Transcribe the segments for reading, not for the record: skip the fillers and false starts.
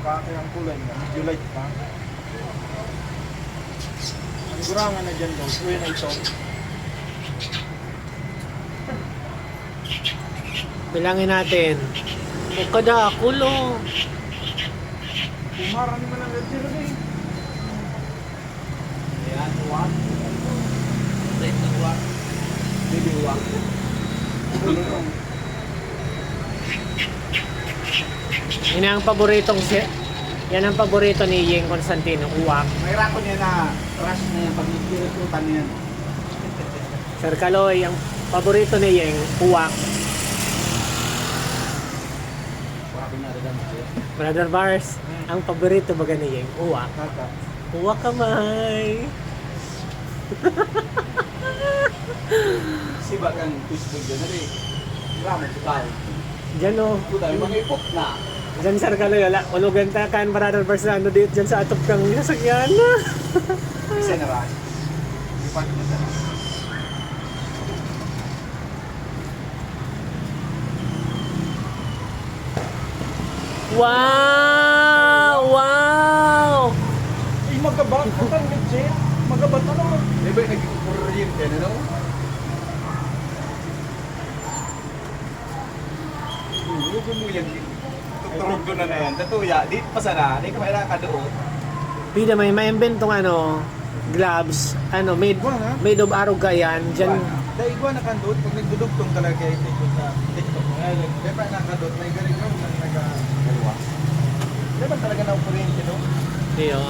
pa, kaya ang kulay niya, medyo light pa. Ang gurangan na dyan daw, suwi na ito. Bilangin natin. O kada kulo. Kumara naman ang red zero eh. Ayan, uwak. Red na uwak. Baby uwak. Yan ang paboritong yan ang paborito ni Yeng Constantino, uwak. May rako niya na crush na yan pag nagkirututan niya. Sir Kaloy, ang paborito ni Yeng, uwak. Sabi na rin siya. Brother Bars, ang paborito baga ni Yeng, uwak. Naka. Uwak kamay. Si bagang Facebook yun na rin. Grabe si Kyle. Diyan o. Puta, yung mga ipok na. Diyan Sir Kaloy, wala. Ulugan ta kan Brother Bars na ano dito dyan sa atop kang sasakyan na. Isa na rin. Ipan mo na. Wow! Wow! Ay, magabat. Ang legit. Magabat na naman. Di ba yung nag-kuryente na no? Huwag mo yan. Tuturog doon na yan. Tatuya. Di pa sana. Di ka mayroon ka doon. Pida may inventong ano, gloves, ano, made of aruga yan. Diyan, Dahil iguan na kandot. Pag nagdudugtong talaga kayo sa TikTok. Di ba nakandot? May galing lang na nag-gawa. Di ba talaga na kuryente no? iyo.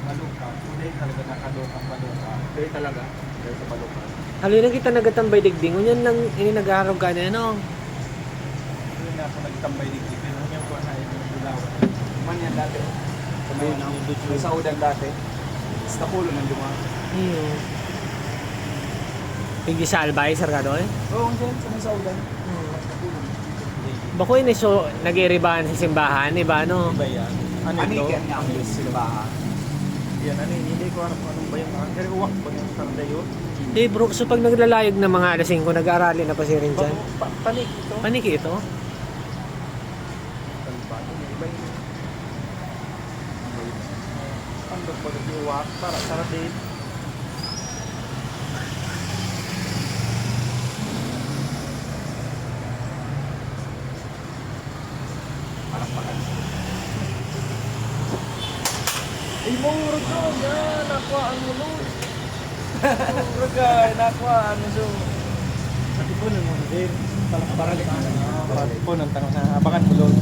Baluka. Dahil talaga nakadot ang baluka. Dahil talaga. Dahil sa baluka. Halina kita nagatambay digding. Ngunyan lang ini nag-aruga na ano. Hindi na ako nagtambay dito. Pero yung ko na yung dulawan. Man yan dati. May saudan dati. Sa pulo ng luma. Iyo. Pigi sa albay, Sir Kaloy. Oo, dyan sa may saudan. Bako ini so nag-iiribahan sa simbahan, iba no? Iba yan. Ano ito? Yan nga ang silbahan. Yan, ano, hindi ko alam kung anong ba yung mga. Pero uwak ba yung tarda yun? Eh bro, so pag naglalayag ng mga alas 5, nag-aarali na pa si rin dyan. Panik ito. Paniki ito? Iba yung... Ano ba yung uwak? Para sarapit. Parang pakan. Ay, mura ko. Yan, nakuhaan mo no. Mura ka, nakuhaan mo so. Ipunan mo na din. Parang po ng tanong sa abangan mo load